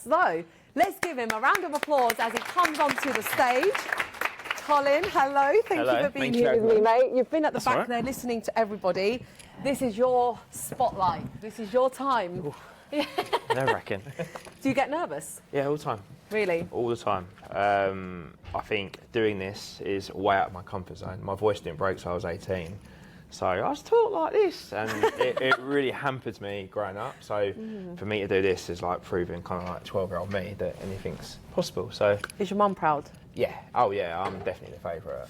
So let's give him a round of applause as he comes onto the stage. Colin, hello. Thank you for being here with me, mate. You've been at the back there listening to everybody. This is your spotlight. This is your time. Nerve-wracking. Do you get nervous? Yeah, all the time. Really? All the time. I think doing this is way out of my comfort zone. My voice didn't break till I was 18. So I was taught like this, and it really hampered me growing up. So for me to do this is like proving kind of like 12-year-old me that anything's possible. So is your mum proud? Yeah. Oh yeah, I'm definitely the favourite.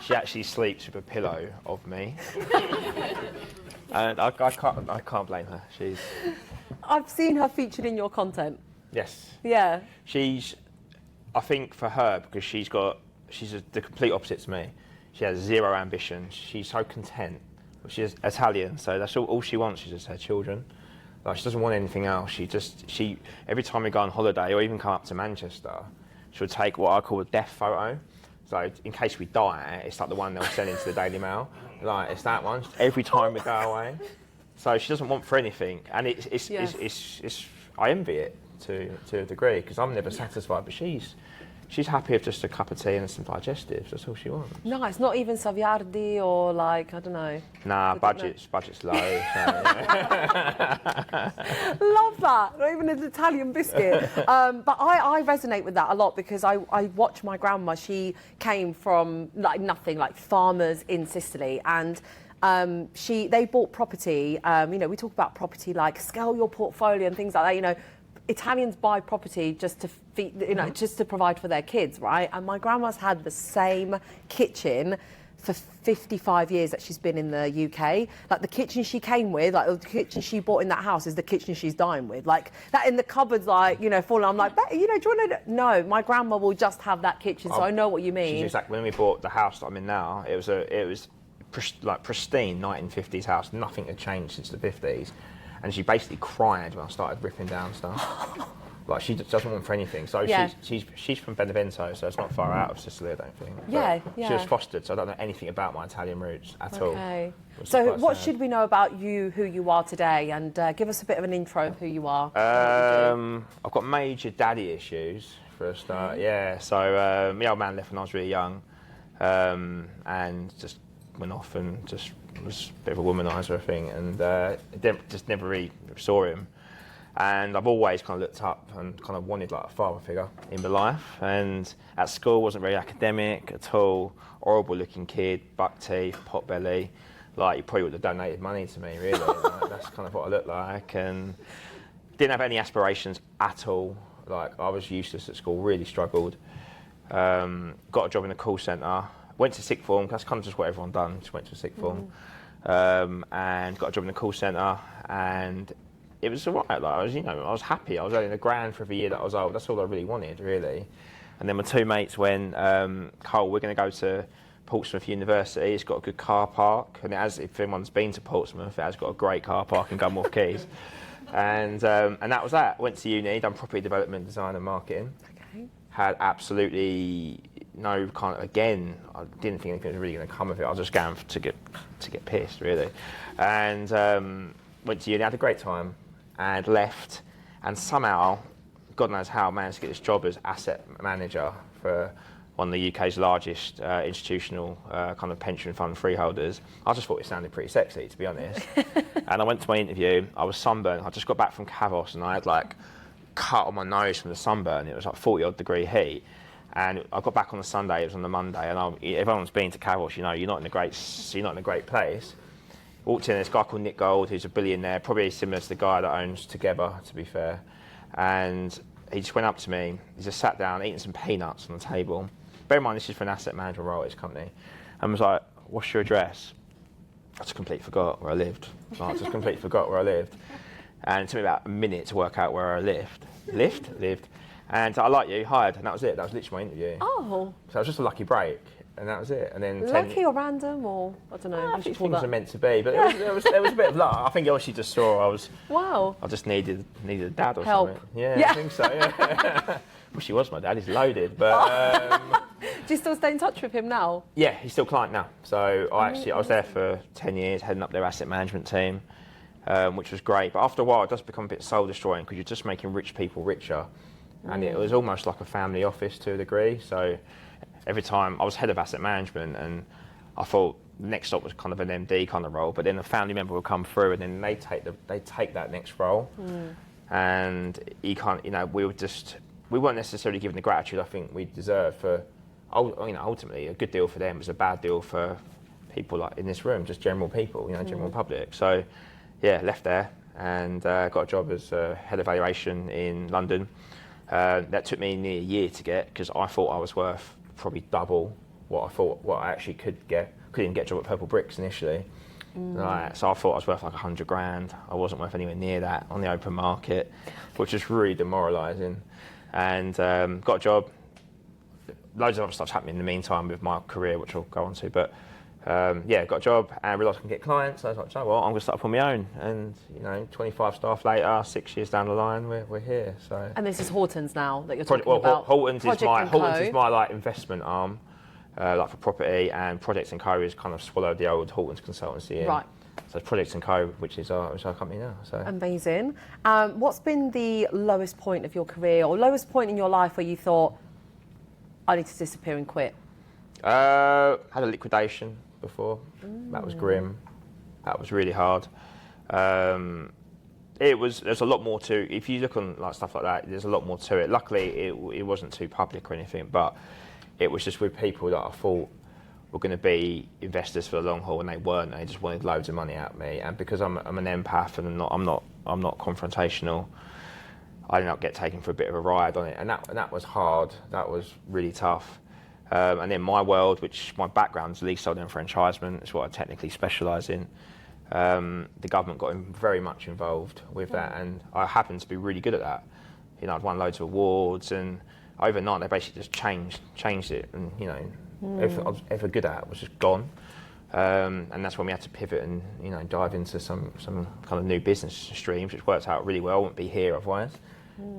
She actually sleeps with a pillow of me, and I can't blame her. I've seen her featured in your content. Yes. Yeah. I think for her, because she's the complete opposite to me. She has zero ambition. She's so content. She's Italian, so that's all she wants is just her children. Like, she doesn't want anything else. She every time we go on holiday or even come up to Manchester, she'll take what I call a death photo. So in case we die, it's like the one they'll send into the Daily Mail. Like, it's that one every time we go away. So she doesn't want for anything, and it's I envy it to a degree, because I'm never satisfied. But she's happy with just a cup of tea and some digestives. That's all she wants. No, it's not even Saviardi or like, I don't know. Nah, budget's low. So, yeah. Love that. Not even an Italian biscuit. But I resonate with that a lot, because I watch my grandma. She came from like nothing, like farmers in Sicily, and they bought property. We talk about property like scale your portfolio and things like that. Italians buy property just to feed, just to provide for their kids, right? And my grandma's had the same kitchen for 55 years that she's been in the UK. Like, the kitchen she came with, like the kitchen she bought in that house is the kitchen she's dying with. Like, that in the cupboards, like, falling. I'm like, do you want to? No, my grandma will just have that kitchen, so I know what you mean. She's exactly, when we bought the house that I'm in now, it was pristine 1950s house. Nothing had changed since the 50s. And she basically cried when I started ripping down stuff. Like, she doesn't want for anything. So yeah. she's from Benevento, so it's not far out of Sicily, I don't think. Yeah. She was fostered, so I don't know anything about my Italian roots at all. So what should we know about you, who you are today? And give us a bit of an intro of who you are. I've got major daddy issues, for a start, yeah. So my old man left when I was really young, and just went off and just was a bit of a womanizer, I think, and just never really saw him. And I've always kind of looked up and kind of wanted like a father figure in my life. And at school, wasn't very academic at all. Horrible looking kid, buck teeth, pot belly. Like, you probably would have donated money to me, really. Like, that's kind of what I looked like. And didn't have any aspirations at all. Like, I was useless at school, really struggled. Got a job in a call centre. Went to sixth form. That's kind of just what everyone done. Just went to sixth form, and got a job in the call centre, and it was alright. Like, I was happy. I was earning £1,000 for every year that I was old. That's all I really wanted, really. And then my two mates went, Cole, we're going to go to Portsmouth University. It's got a good car park, and if anyone's been to Portsmouth, it has got a great car park in Gunwharf Quays. And that was that. Went to uni, done property development, design and marketing. Okay. Had absolutely no kind of, again, I didn't think anything was really going to come of it. I was just going to get pissed, really. And went to uni, had a great time, and left. And somehow, God knows how, I managed to get this job as asset manager for one of the UK's largest institutional kind of pension fund freeholders. I just thought it sounded pretty sexy, to be honest. And I went to my interview. I was sunburned. I just got back from Kavos, and I had like cut on my nose from the sunburn. It was like 40-odd degree heat. And I got back on the Sunday. It was on the Monday, and everyone's been to Kavos, you're not in a great place. Walked in, this guy called Nick Gold, who's a billionaire, probably similar to the guy that owns Together, to be fair. And he just went up to me. He just sat down, eating some peanuts on the table. Bear in mind, this is for an asset management role at his company. And was like, "What's your address?" I just completely forgot where I lived. And it took me about a minute to work out where I lived. And I like you, hired, and that was it. That was literally my interview. Oh. So it was just a lucky break, and that was it. And then lucky or random, or I don't know. I think things are meant to be, but there was a bit of luck. I think she just saw I just needed a dad or help. Something. Yeah, I think so. Yeah. Wish he was my dad. He's loaded, but. Do you still stay in touch with him now? Yeah, he's still a client now. So I was there for 10 years, heading up their asset management team. which was great. But after a while, it does become a bit soul destroying because you're just making rich people richer. And it was almost like a family office to a degree. So every time I was head of asset management, and I thought the next stop was kind of an MD kind of role, but then a family member would come through and then they take that next role. And you can't, we weren't necessarily given the gratitude I think we deserved for, ultimately a good deal for them was a bad deal for people like in this room, just general people, general public. So yeah, left there and got a job as head of valuation in London. That took me nearly a year to get because I thought I was worth probably double what I actually could get. Couldn't even get a job at Purple Bricks initially. Right, so I thought I was worth like 100 grand. I wasn't worth anywhere near that on the open market, which was really demoralising. And got a job. Loads of other stuff's happening in the meantime with my career, which I'll go on to. But got a job and realised I can get clients. So I was like, I'm going to start up on my own. And 25 staff later, 6 years down the line, we're here. So. And this is Horton's now that you're talking about. Horton's is my like investment arm. Like for property, and Projects & Co is kind of swallowed the old Horton's consultancy in. Right. So it's Projects & Co, which is our company now. So. Amazing. What's been the lowest point of your career or lowest point in your life where you thought, I need to disappear and quit? Had a liquidation before. That was grim. That was really hard. There's a lot more to, if you look on like stuff like that, there's a lot more to it. Luckily, it wasn't too public or anything, but it was just with people that I thought were going to be investors for the long haul, and they weren't. They just wanted loads of money out of me. And because I'm an empath and I'm not confrontational, I ended up getting taken for a bit of a ride on it, and that was hard. That was really tough. And then my world, which my background is leasehold enfranchisement, is what I technically specialise in. The government got very much involved with that, and I happened to be really good at that. I'd won loads of awards, and overnight they basically just changed it, and everything I was ever good at was just gone. And that's when we had to pivot and dive into some kind of new business streams, which worked out really well. I wouldn't be here otherwise.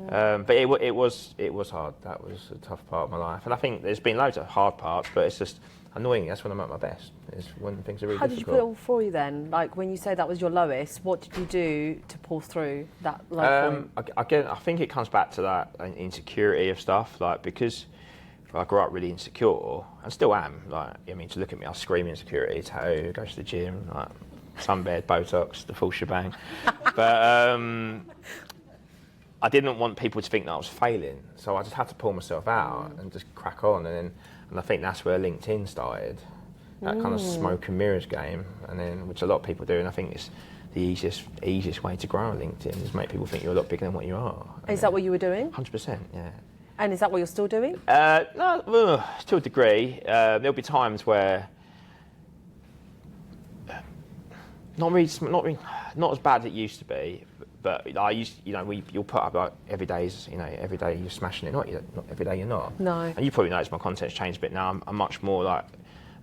But it was hard. That was a tough part of my life, and I think there's been loads of hard parts, but it's just annoying. That's when I'm at my best. Is when things are really difficult. How did you put it all through then? Like when you say that was your lowest, what did you do to pull through that low point? Again, I think it comes back to that insecurity of stuff. Like because I grew up really insecure, and still am. Like to look at me, I scream insecurity. Tattoo, go to the gym, like sunbed, Botox, the full shebang. But I didn't want people to think that I was failing, so I just had to pull myself out and just crack on. And I think that's where LinkedIn started, that kind of smoke and mirrors game, and then which a lot of people do. And I think it's the easiest way to grow on LinkedIn is make people think you're a lot bigger than what you are. Is that what you were doing? 100%, yeah. And is that what you're still doing? No, to a degree. There'll be times where not as bad as it used to be. But I used, you'll put up like every day you're smashing it. Not every day you're not. No. And you probably notice my content's changed a bit now. I'm much more like,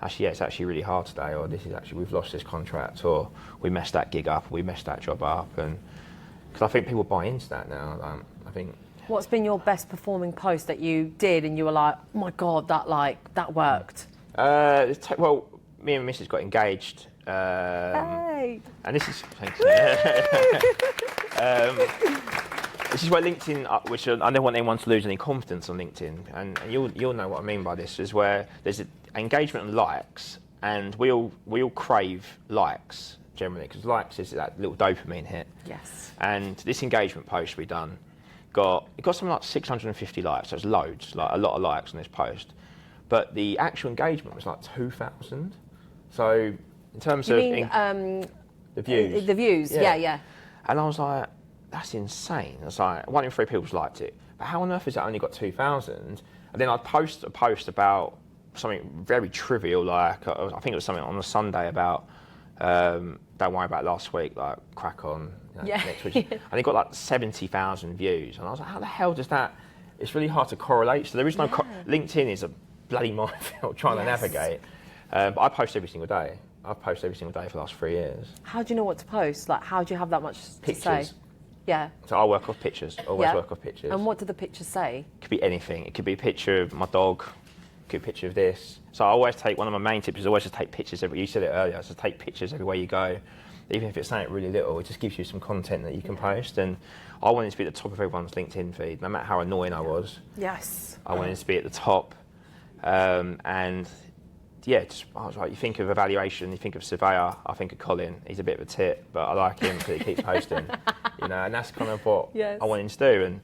actually, it's actually really hard today, or we've lost this contract, or we messed that gig up, or we messed that job up, and because I think people buy into that now. I think. What's been your best performing post that you did, and you were like, oh my god, that worked? Well, me and Mrs. got engaged. Hey. And this is thanks. This is where LinkedIn, which I don't want anyone to lose any confidence on LinkedIn, and you'll know what I mean by this, is where there's engagement and likes, and we all crave likes generally, because likes is that little dopamine hit. Yes. And this engagement post we done got something like 650 likes, so it's loads, like a lot of likes on this post, but the actual engagement was like 2,000. So in terms of the views. The views, yeah. And I was like, that's insane. It's like 1 in 3 people liked it. But how on earth has that only got 2,000? And then I'd post a post about something very trivial, like I think it was something on a Sunday about don't worry about last week, like crack on next week. And it got like 70,000 views. And I was like, how the hell does that? It's really hard to correlate. So there is no LinkedIn is a bloody minefield trying to navigate. But I post every single day. I've posted every single day for the last 3 years. How do you know what to post? Like, how do you have that much to say? Yeah. So I work off pictures, work off pictures. And what do the pictures say? It could be anything. It could be a picture of my dog, it could be a picture of this. So I always take, one of my main tips is always just take pictures you said it earlier, so take pictures everywhere you go. even if it's something really little, it just gives you some content that you can post. And I wanted to be at the top of everyone's LinkedIn feed, no matter how annoying I was. Yes. I wanted to be at the top. And yeah, I was like, you think of evaluation, you think of surveyor, I think of Colin. He's a bit of a tit, but I like him because he keeps posting, and that's kind of what I wanted to do. And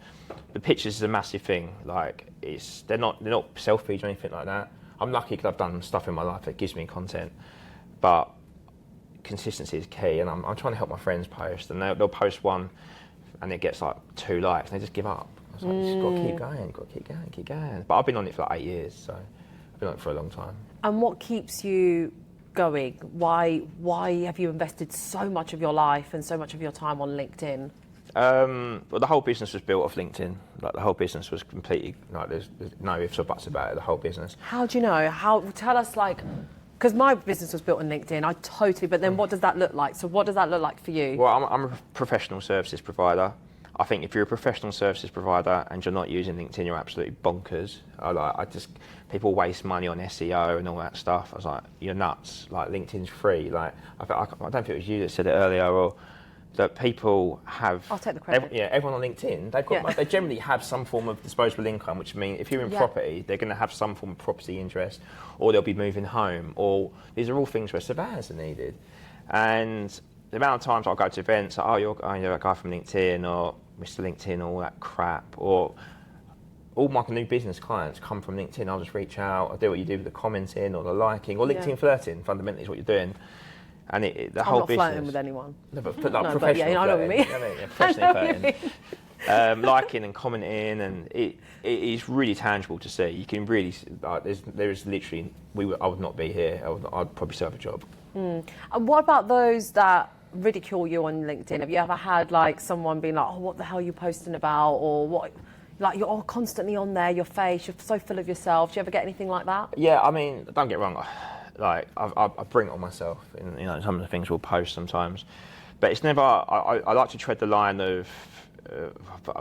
the pictures is a massive thing. Like, they're not selfies or anything like that. I'm lucky because I've done stuff in my life that gives me content, but consistency is key. And I'm trying to help my friends post, and they'll post one, and it gets like 2 likes, and they just give up. I was like, you just got to keep going. But I've been on it for like 8 years, so I've been on it for a long time. And what keeps you going? Why have you invested so much of your life and so much of your time on LinkedIn? Well, the whole business was built off LinkedIn. Like, the whole business was completely, like, there's no ifs or buts about it, the whole business. How do you know? Tell us, like, because my business was built on LinkedIn, but then what does that look like? So what does that look like for you? Well, I'm a professional services provider. I think if you're a professional services provider and you're not using LinkedIn, you're absolutely bonkers. People waste money on SEO and all that stuff. I was like, you're nuts. Like, LinkedIn's free. Like, I don't think it was you that said it earlier, or that people have. I'll take the credit. Everyone on LinkedIn, they generally have some form of disposable income, which means if you're in property, they're going to have some form of property interest, or they'll be moving home, or these are all things where surveyors are needed. And the amount of times I'll go to events, like, you're a guy from LinkedIn, or Mr. LinkedIn, all that crap, or all my new business clients come from LinkedIn. I'll just reach out, I'll do what you do with the commenting or the liking, or LinkedIn flirting, fundamentally is what you're doing. And the whole business. I'm not flirting with anyone. No, but professional I know what you mean. Professional flirting. Liking and commenting, and it is really tangible to see. You can really, like, there is literally, I would not be here. I'd probably still have a job. And what about those that ridicule you on LinkedIn? Have you ever had, like, someone being like, oh, what the hell are you posting about? Or what, like, you're all constantly on there, your face, you're so full of yourself. Do you ever get anything like that? Yeah, I mean, don't get wrong. Like, I bring it on myself in, some of the things we'll post sometimes. But it's never, I like to tread the line of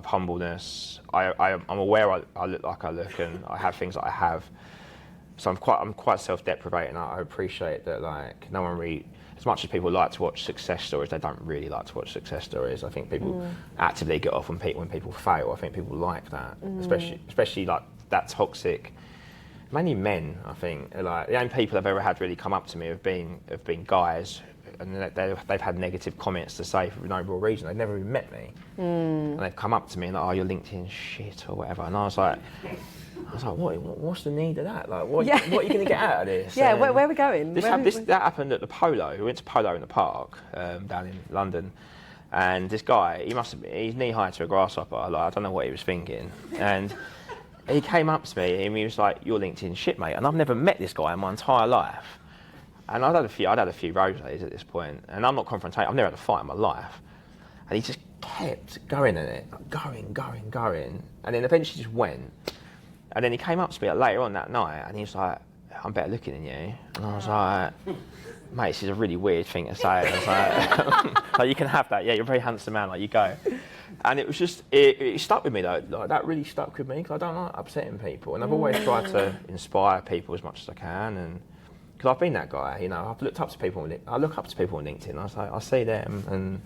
humbleness. I'm aware I look like I look, and I have things that I have. So I'm quite self-deprecating. I appreciate that, like, no one really, as much as people like to watch success stories, they don't really like to watch success stories. I think people actively get off when people fail. I think people like that, especially like that toxic. Mainly men, I think. Like, the only people I've ever had really come up to me have been guys, and they've had negative comments to say for no real reason. They've never even met me, and they've come up to me and like, "Oh, your LinkedIn shit" or whatever. And I was like, what's the need of that? Like, what are you going to get out of this? Yeah, where are we going? That happened at the Polo. We went to Polo in the park down in London, and this guy, he's knee high to a grasshopper. Like, I don't know what he was thinking, and he came up to me and he was like, "You're LinkedIn shit, mate." And I've never met this guy in my entire life. And I'd had a few rosés at this point, and I'm not confrontational. I've never had a fight in my life. And he just kept going at it, going. And then eventually just went. And then he came up to me later on that night, and he was like, "I'm better looking than you." And I was like, "Mate, this is a really weird thing to say." I was like, like, you can have that. Yeah, you're a very handsome man. Like, you go. And it was just, it stuck with me though. Like, that really stuck with me, because I don't like upsetting people, and I've always tried to inspire people as much as I can. And because I've been that guy, I've looked up to people. I look up to people on LinkedIn. I was like, I see them, and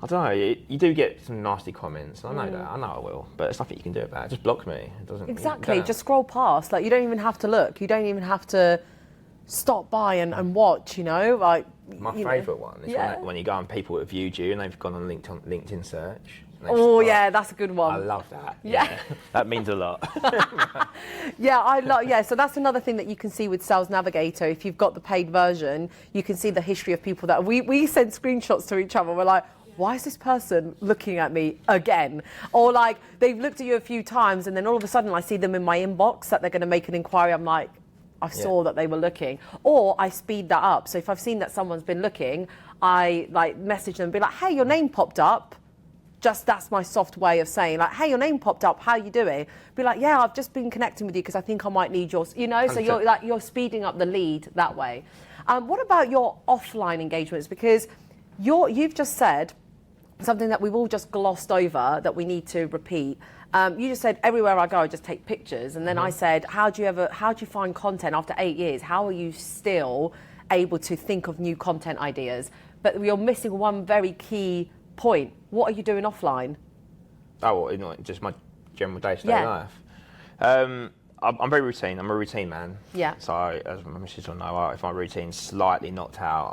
I don't know. You do get some nasty comments, and I know that. I know I will, but there's nothing you can do about it. Just block me. It doesn't. Exactly. Just scroll past. Like, you don't even have to look. You don't even have to stop by and watch. Like, my favourite one is when you go on people that have viewed you and they've gone on LinkedIn search. Oh, yeah, that's a good one. I love that. Yeah. That means a lot. So that's another thing that you can see with Sales Navigator. If you've got the paid version, you can see the history of people that we send screenshots to each other. We're like, why is this person looking at me again? Or like, they've looked at you a few times and then all of a sudden I see them in my inbox that they're going to make an inquiry. I'm like, I saw that they were looking. Or I speed that up. So if I've seen that someone's been looking, I like message them and be like, "Hey, your name popped up." Just, that's my soft way of saying, like, "Hey, your name popped up. How you doing?" Be like, "Yeah, I've just been connecting with you because I think I might need yours." So you're speeding up the lead that way. What about your offline engagements? Because you've just said something that we've all just glossed over that we need to repeat. You just said, everywhere I go, I just take pictures. And then I said, how do you find content after 8 years? How are you still able to think of new content ideas? but you're missing one very key point. What are you doing offline? Oh, well, not just my general day-to-day life. I'm very routine. I'm a routine man. Yeah. So as my missus will know, if my routine's slightly knocked out,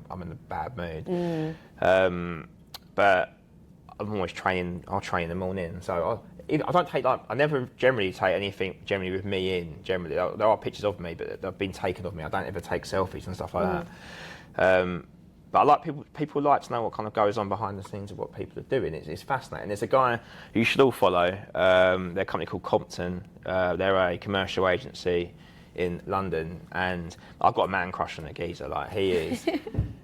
I'm in a bad mood. But I'm always training. I'll train in the morning. So I don't take I never generally take anything generally with me in. Generally, there are pictures of me, but they've been taken of me. I don't ever take selfies and stuff like that. But I like people like to know what kind of goes on behind the scenes of what people are doing. It's fascinating. There's a guy who you should all follow. They're a company called Compton. They're a commercial agency in London, and I've got a man crush on the geezer. Like, he is.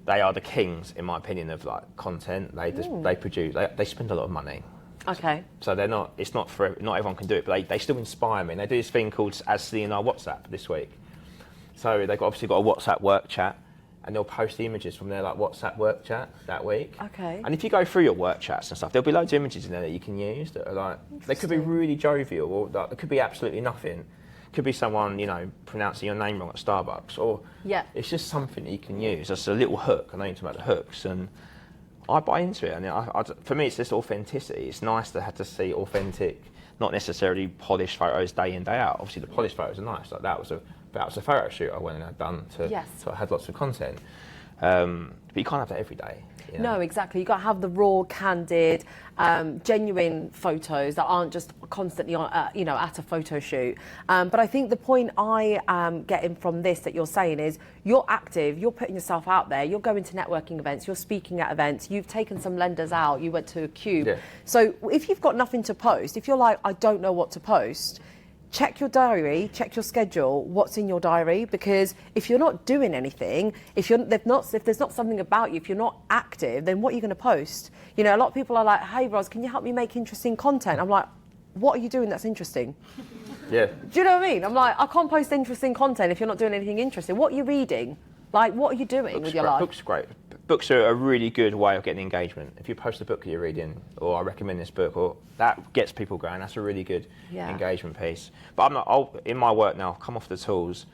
They are the kings, in my opinion, of like content. They produce. They spend a lot of money. Okay. So they're not. It's not for. Not everyone can do it, but they still inspire me. And they do this thing called As Seen Our WhatsApp this week. So they've obviously got a WhatsApp work chat. And they'll post the images from their like WhatsApp work chat that week. Okay. And if you go through your work chats and stuff, there'll be loads of images in there that you can use that are like, they could be really jovial, or like, there could be absolutely nothing. Could be someone, pronouncing your name wrong at Starbucks, or it's just something that you can use. It's a little hook. I know you're talking about the hooks, and I buy into it. And for me, it's just authenticity. It's nice to have to see authentic, not necessarily polished photos day in, day out. Obviously, the polished photos are nice. Like that was a photo shoot I went and had done, so I had lots of content. But you can't have that every day. No, exactly. You've got to have the raw, candid, genuine photos that aren't just constantly on, at a photo shoot. But I think the point I am getting from this that you're saying is you're active, you're putting yourself out there, you're going to networking events, you're speaking at events, you've taken some lenders out, you went to a Cube. Yeah. So if you've got nothing to post, if you're like, I don't know what to post, check your diary, check your schedule, what's in your diary, because if you're not doing anything, if there's not something about you, if you're not active, then what are you going to post? A lot of people are like, hey Ros, can you help me make interesting content? I'm like, what are you doing that's interesting? Yeah. Do you know what I mean? I'm like, I can't post interesting content if you're not doing anything interesting. What are you reading? Like, what are you doing with your life? Books are great. Books are a really good way of getting engagement. If you post a book that you're reading, or I recommend this book, or that gets people going, that's a really good engagement piece. But in my work now, I've come off the tools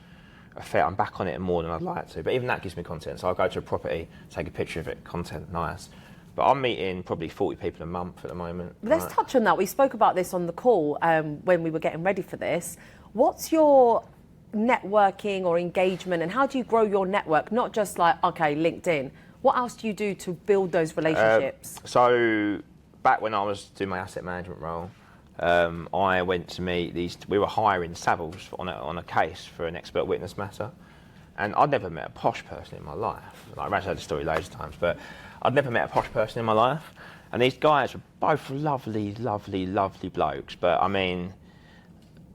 a fair, I'm back on it more than I'd like to, but even that gives me content. So I'll go to a property, take a picture of it, content, nice. But I'm meeting probably 40 people a month at the moment. Let's touch on that. We spoke about this on the call when we were getting ready for this. What's your networking or engagement, and how do you grow your network? Not just like, okay, LinkedIn. What else do you do to build those relationships? So back when I was doing my asset management role, I went to meet we were hiring Savills on a case for an expert witness matter. And I'd never met a posh person in my life. Like, I've heard the story loads of times, but I'd never met a posh person in my life. And these guys were both lovely, lovely, lovely blokes. But I mean,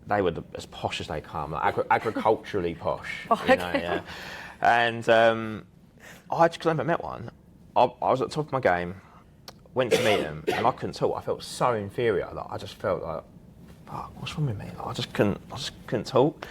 they were as posh as they come, like agriculturally posh. Yeah. And I just never met one. I was at the top of my game, went to meet them, and I couldn't talk. I felt so inferior. Like, I just felt like, fuck, what's wrong with me? Like, I just couldn't talk.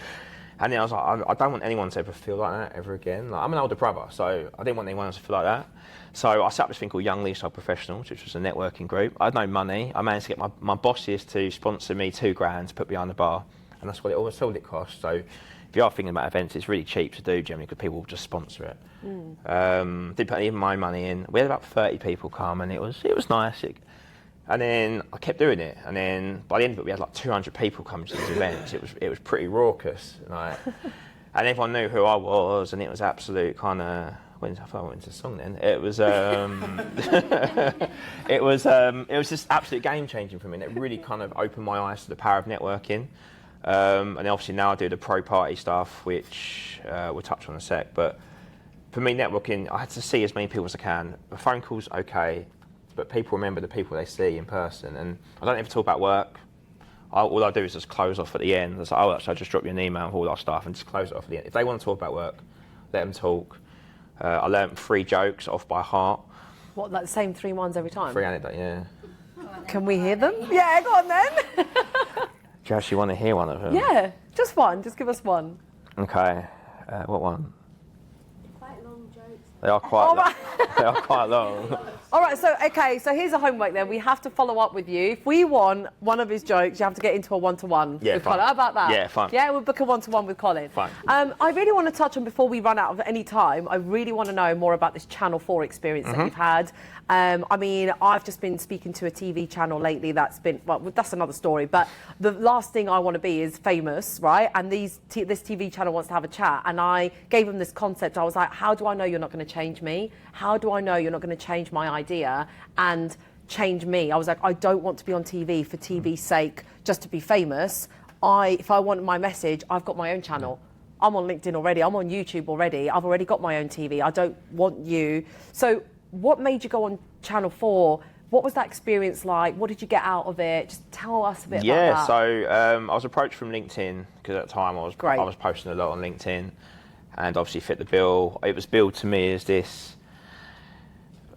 And then I was like, I don't want anyone to ever feel like that ever again. Like, I'm an older brother, so I didn't want anyone else to feel like that. So I set up this thing called Young Leasehold Professionals, which was a networking group. I had no money. I managed to get my bosses to sponsor me $2,000 to put behind the bar, and that's what all it cost. So if you are thinking about events, it's really cheap to do generally because people will just sponsor it. Didn't put any of my money in. We had about 30 people come, and it was nice. And then I kept doing it, and then by the end of it, we had like 200 people coming to these events. It was pretty raucous, like, and everyone knew who I was, and it was absolute kind of. I thought I went into the song then. It was it was just absolute game changing for me. And it really kind of opened my eyes to the power of networking. And obviously now I do the pro party stuff, which we'll touch on in a sec. But for me, networking, I had to see as many people as I can. A phone call's okay, but people remember the people they see in person. And I don't ever talk about work. All I do is just close off at the end. It's like, so I just drop you an email with all our stuff and just close it off at the end. If they want to talk about work, let them talk. I learned 3 jokes off by heart. What, like the same 3 ones every time? 3 anecdotes, yeah. Can we hear them? Yeah, go on then. Do you actually want to hear one of them? Yeah, just one. Just give us one. Okay. What one? Quite long jokes. They are quite. They are quite long. All right, so here's a homework then. We have to follow up with you. If we want one of his jokes, you have to get into a one-to-one with fine. Colin. How about that? Yeah, fine. Yeah, we'll book a one-to-one with Colin. Fine. I really want to touch on, before we run out of any time, I really want to know more about this Channel 4 experience that you've had. I mean, I've just been speaking to a TV channel lately that's been, well, that's another story, but the last thing I want to be is famous, right? And this TV channel wants to have a chat, and I gave them this concept. I was like, how do I know you're not going to change me? How do I know you're not going to change my idea and change me? I was like, I don't want to be on TV for TV's sake, just to be famous. If I want my message, I've got my own channel. I'm on LinkedIn already. I'm on YouTube already. I've already got my own TV. I don't want you. So what made you go on Channel 4? What was that experience like? What did you get out of it? Just tell us a bit about that. Yeah, so I was approached from LinkedIn, because at the time I was posting a lot on LinkedIn, and obviously fit the bill. It was billed to me as this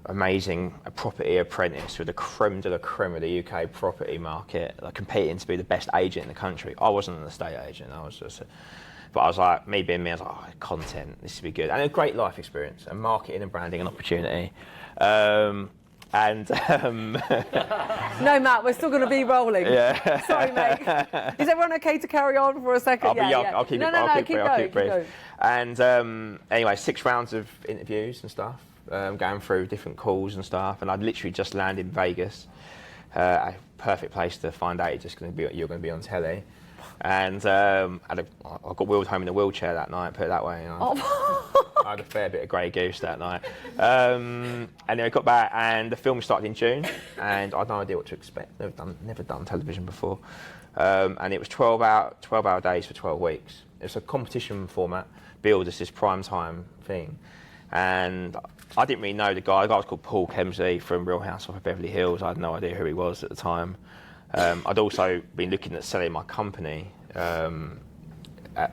amazing property apprentice with the creme de la creme of the UK property market, like competing to be the best agent in the country. I wasn't an estate agent. But I was like, me being me, I was like, oh, content, this would be good. And a great life experience, and marketing and branding and opportunity. No, Matt, we're still going to be rolling. Yeah. Sorry, mate. Is everyone okay to carry on for a second? I'll keep it brief. Going. And anyway, 6 rounds of interviews and stuff, going through different calls and stuff. And I'd literally just landed in Vegas, a perfect place to find out you're going to be on telly. And I got wheeled home in a wheelchair that night, put it that way. I had a fair bit of grey goose that night. And then I got back, and the film started in June, and I had no idea what to expect. Never done television before. And it was 12-hour days for 12 weeks. It's a competition format, billed as this prime time thing. And I didn't really know the guy. The guy was called Paul Kemsley from Real Housewives of Beverly Hills. I had no idea who he was at the time. I'd also been looking at selling my company at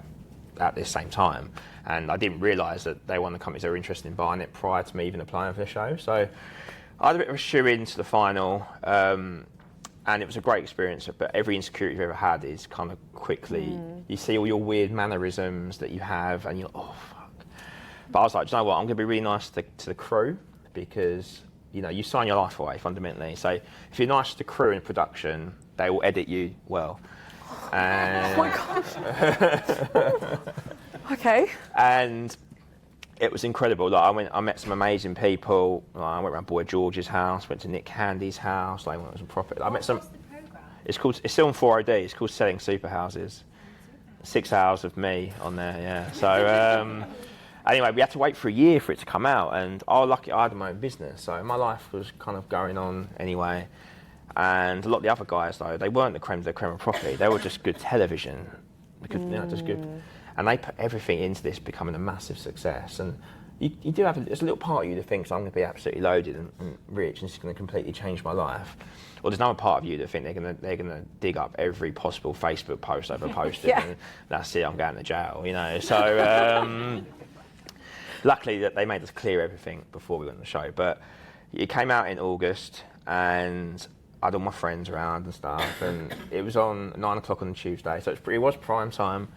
this same time, and I didn't realise that they were one of the companies that were interested in buying it prior to me even applying for the show. So I had a bit of a shoe-in to the final, and it was a great experience, but every insecurity you've ever had is kind of quickly, you see all your weird mannerisms that you have, and you're like, oh, fuck. But I was like, do you know what, I'm going to be really nice to the crew, because you sign your life away fundamentally. So if you're nice to the crew in production, they will edit you well. And oh my gosh. Okay. And it was incredible. Like I met some amazing people. I went around Boy George's house, went to Nick Candy's house. I went to some property. I met some. What's the program? It's still on 4OD. It's called Selling Super Houses. 6 hours of me on there. Yeah. So. Anyway, we had to wait for a year for it to come out, and I had my own business, so my life was kind of going on anyway. And a lot of the other guys, though, they weren't the creme de la creme of property. They were just good television, just good. And they put everything into this becoming a massive success. And you do have there's a little part of you that thinks I'm going to be absolutely loaded and rich, and it's going to completely change my life. Or there's another part of you that think they're going to dig up every possible Facebook post I've ever posted, and that's it, I'm going to jail, So. Luckily that they made us clear everything before we went on the show, but it came out in August, and I had all my friends around and stuff, and it was on 9 o'clock on Tuesday, so it was prime time,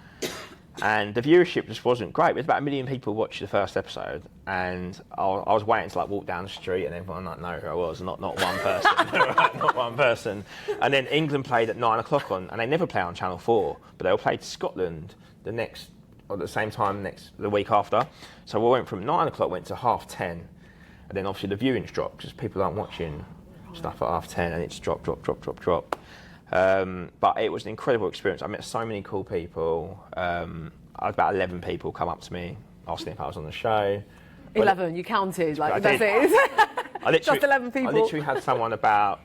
and the viewership just wasn't great. There's about 1 million people watched the first episode, and I was waiting to walk down the street and everyone know who I was, not one person, not one person. And then England played at 9 o'clock and they never play on Channel 4, but they all played Scotland at the same time the week after. So we went from 9 o'clock, went to 10:30, and then obviously the viewings dropped because people aren't watching stuff at 10:30, and it's drop. But it was an incredible experience. I met so many cool people. I had about 11 people come up to me asking if I was on the show. 11, you counted, that's it. Just 11 people. I literally had someone about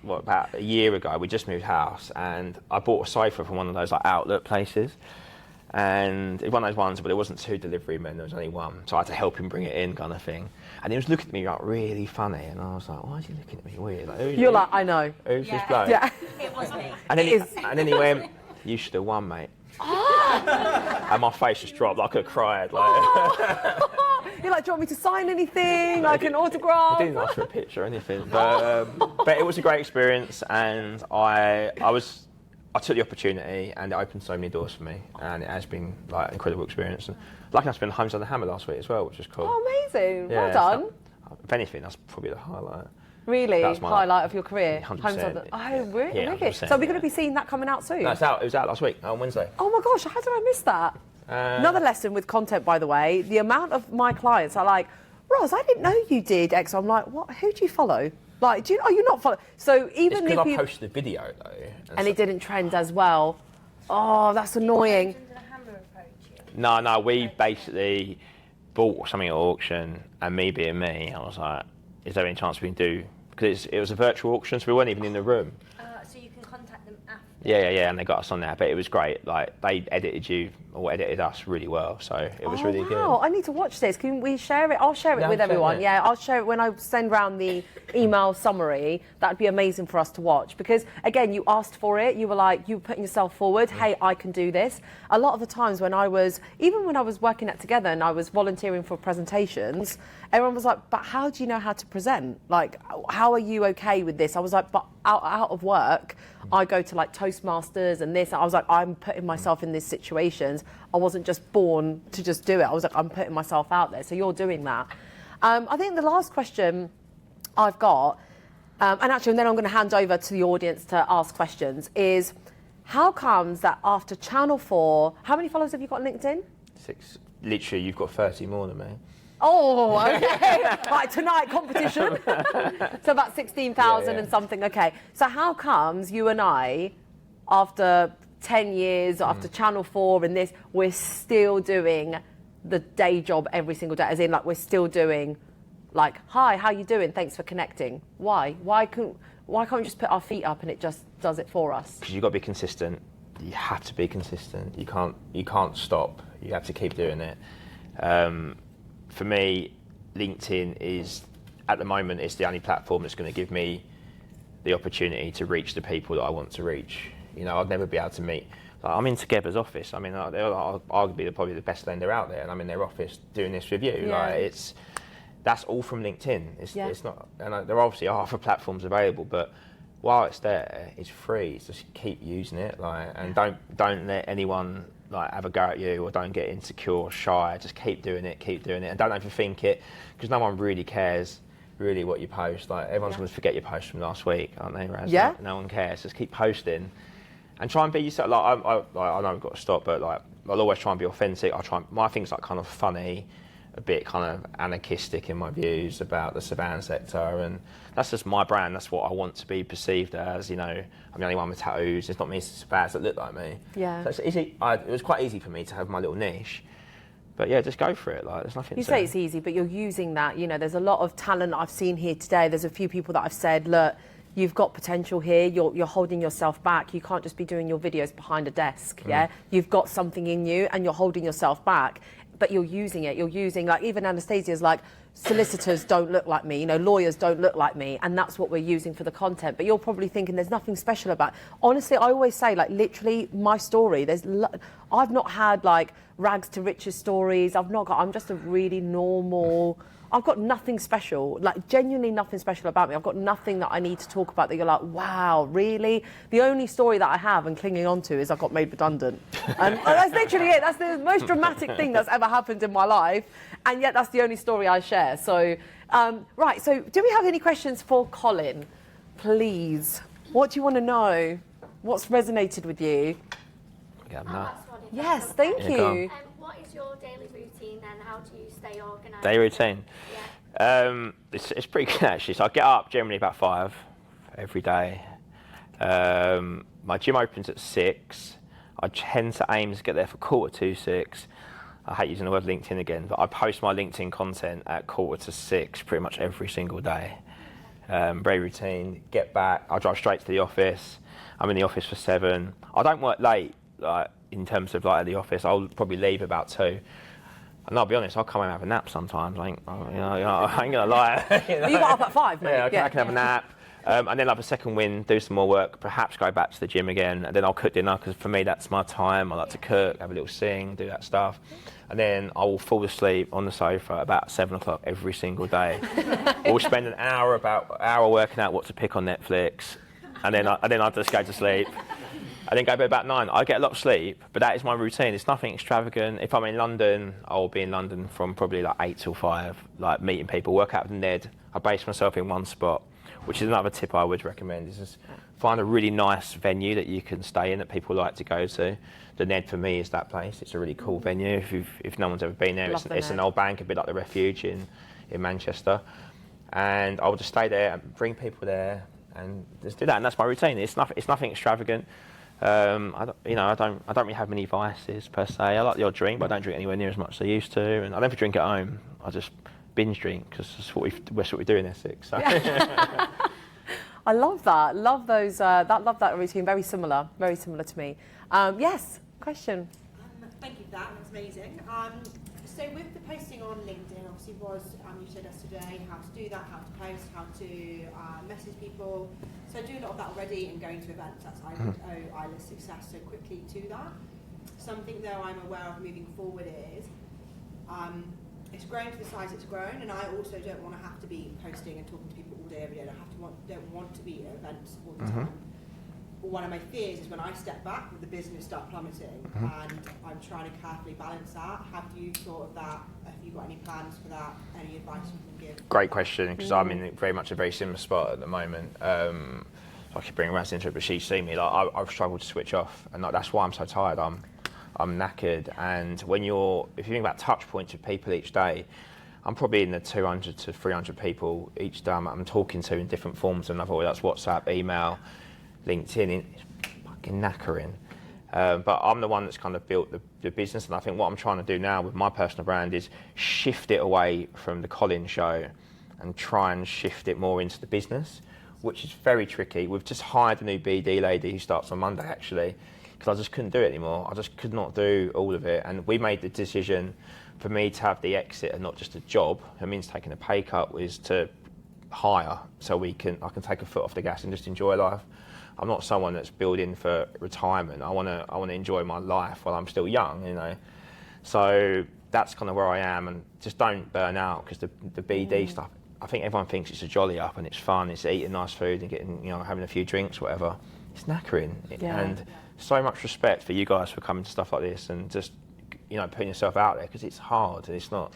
a year ago. We just moved house, and I bought a sofa from one of those outlet places. And it was one of those ones, but there wasn't 2 delivery men, there was only one. So I had to help him bring it in, kind of thing. And he was looking at me really funny, and I was like, why is he looking at me weird? You're like, I know. Who's this bloke? Yeah. It was me. And then he went, you should have won, mate. And my face just dropped, I could have cried. You're like, do you want me to sign anything, like an autograph? I didn't ask for a picture or anything, but it was a great experience, and I took the opportunity, and it opened so many doors for me, and it has been an incredible experience. And lucky enough to spend Homes on the Hammer last week as well, which was cool. Oh, amazing! Yeah, Well done. If anything, that's probably the highlight. Really? That's my Highlight of your career? 100%. Homes on the... Oh, really? Yeah, Wicked. 100%, So we're going to be seeing that coming out soon? No, it was out last week, on Wednesday. Oh my gosh, how did I miss that? Another lesson with content, by the way, the amount of my clients are like, Roz, I didn't know you did X. I'm like, what? Who do you follow? Like, are you not follow? So even it's if because you... I posted the video, though. And it didn't trend as well. Oh, that's annoying. No, we basically bought something at auction, and me being me, I was like, is there any chance we can do... Because it was a virtual auction, so we weren't even in the room. So you can contact them after? Yeah, and they got us on there, but it was great. Like, they edited us really well, so it was really good. Wow, I need to watch this. Can we share it? I'll share it with everyone. Yeah, I'll share it when I send round the email summary. That'd be amazing for us to watch because, again, you asked for it. You were like, you were putting yourself forward. Hey, I can do this. A lot of the times when I was working at Together and I was volunteering for presentations, everyone was like, but how do you know how to present? Like, how are you okay with this? I was like, but out of work, I go to like Toastmasters and this. I was like, I'm putting myself in these situations. I wasn't just born to just do it. I was like, I'm putting myself out there. So you're doing that. I think the last question I've got, and actually, and then I'm going to hand over to the audience to ask questions, is how comes that after Channel 4, how many followers have you got on LinkedIn? 6. Literally, you've got 30 more than me. Oh, okay. Right, tonight, competition. So about 16,000 and something. Okay. So how comes you and I, after 10 years, after Channel 4 and this, we're still doing the day job every single day? As in, like, we're still doing, like, hi, how you doing? Thanks for connecting. Why? Why can't we just put our feet up and it just does it for us? Because you've got to be consistent. You have to be consistent. You can't stop. You have to keep doing it. For me, LinkedIn is, at the moment, it's the only platform that's going to give me the opportunity to reach the people that I want to reach. You know, I'd never be able to meet. Like, I'm in Together's office. I mean, they're arguably probably the best lender out there, and I'm in their office doing this with you. Yeah. Like, that's all from LinkedIn. It's not, and there obviously are other platforms available, but while it's there, it's free. So just keep using it, like, and don't let anyone like have a go at you, or don't get insecure or shy. Just keep doing it, and don't overthink it, because no one really cares really what you post. Like, everyone's going to forget your post from last week, aren't they, Raz? Yeah. No one cares. Just keep posting, and try and be yourself. Like, I know I've got to stop, but like, I'll always try and be authentic. My thing's like kind of funny, a bit kind of anarchistic in my views about the surveillance sector, and that's just my brand. That's what I want to be perceived as. You know, I'm the only one with tattoos. There's not many surveyors that look like me. Yeah. So it's easy. It was quite easy for me to have my little niche, but yeah, just go for it. Like, there's nothing. You say it's easy, but you're using that. You know, there's a lot of talent I've seen here today. There's a few people that I've said, look, you've got potential here. You're holding yourself back. You can't just be doing your videos behind a desk. Yeah, you've got something in you, and you're holding yourself back. But you're using it. You're using, like, even Anastasia's like, solicitors don't look like me, you know, lawyers don't look like me, and that's what we're using for the content. But you're probably thinking there's nothing special about it. Honestly, I always say, like, literally my story, I've not had like rags to riches stories. I'm just a really normal, I've got nothing special, like genuinely nothing special about me. I've got nothing that I need to talk about that you're like, wow, really? The only story that I have and clinging on to is I got made redundant. And that's literally it. That's the most dramatic thing that's ever happened in my life. And yet that's the only story I share. So, right, so do we have any questions for Colin? Please. What do you want to know? What's resonated with you? Yeah, no. Yes, thank you. What is your daily routine and how do you stay organised? Day routine. Yeah. It's pretty good actually. So I get up generally about 5 every day. My gym opens at 6. I tend to aim to get there for 5:45. I hate using the word LinkedIn again, but I post my LinkedIn content at 5:45 pretty much every single day. Very routine. Get back. I drive straight to the office. I'm in the office for 7. I don't work late, like in terms of like at the office. I'll probably leave about 2. And I'll be honest, I'll come home and have a nap sometimes. I ain't gonna lie. You got up at 5, mate. Yeah, I can have a nap. And then have a second win, do some more work, perhaps go back to the gym again, and then I'll cook dinner, because for me that's my time. I like to cook, have a little sing, do that stuff. And then I will fall asleep on the sofa about 7 o'clock every single day. We'll spend an hour working out what to pick on Netflix, and then I just go to sleep. I then go to bed about 9. I get a lot of sleep, but that is my routine. It's nothing extravagant. If I'm in London, I'll be in London from probably like 8 till 5, like meeting people, work out with Ned. I base myself in one spot. which is another tip I would recommend, is just find a really nice venue that you can stay in that people like to go to. The Ned for me is that place. It's a really cool venue. If no one's ever been there, it's an old bank, a bit like the Refuge in Manchester. And I would just stay there and bring people there and just do that. And that's my routine. It's nothing extravagant. I don't really have many vices per se. I like the odd drink, but I don't drink anywhere near as much as I used to. And I never drink at home. I just binge drink because that's what we do in Essex. So. Yeah. I love that. Love those. Love that routine. Very similar to me. Yes. Question. Thank you for that. That's amazing. So with the posting on LinkedIn, obviously you showed us today how to do that, how to post, how to message people. So I do a lot of that already and going to events. That's I would owe Isla's success so quickly to that. Something though I'm aware of moving forward is it's grown to the size it's grown, and I also don't want to have to be posting and talking to people all day every day. I don't want to be at events all the time. One of my fears is when I step back with the business start plummeting, and I'm trying to carefully balance that. Have you thought of that? Have you got any plans for that? Any advice you can give? Great question, because I'm in very much a very similar spot at the moment. I could bring Raz into it, but she's seen me. Like I've struggled to switch off, and that's why I'm so tired. I'm knackered, and if you think about touch points with people each day, I'm probably in the 200 to 300 people each day I'm talking to in different forms, and whether that's WhatsApp, email, LinkedIn. It's fucking knackering. But I'm the one that's kind of built the business, and I think what I'm trying to do now with my personal brand is shift it away from the Colin show and try and shift it more into the business, which is very tricky. We've just hired a new BD lady who starts on Monday actually, because I just couldn't do it anymore. I just could not do all of it, and we made the decision for me to have the exit and not just a job. It means taking a pay cut was to hire, so I can take a foot off the gas and just enjoy life. I'm not someone that's building for retirement. I want to enjoy my life while I'm still young, you know. So that's kind of where I am, and just don't burn out, because the BD stuff, I think everyone thinks it's a jolly up and it's fun, it's eating nice food and getting, having a few drinks, whatever. It's knackering. And so much respect for you guys for coming to stuff like this and just, putting yourself out there, because it's hard and it's not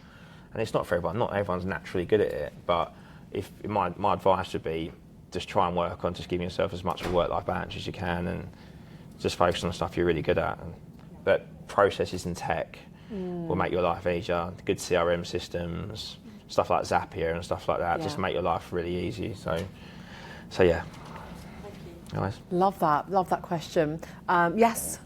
for everyone. Not everyone's naturally good at it, but if my advice would be, just try and work on just giving yourself as much of a work-life balance as you can, and just focus on the stuff you're really good at. But processes and tech will make your life easier. Good CRM systems, stuff like Zapier and stuff like that, just make your life really easy. So yeah. Thank you. Nice. Love that question. Yes.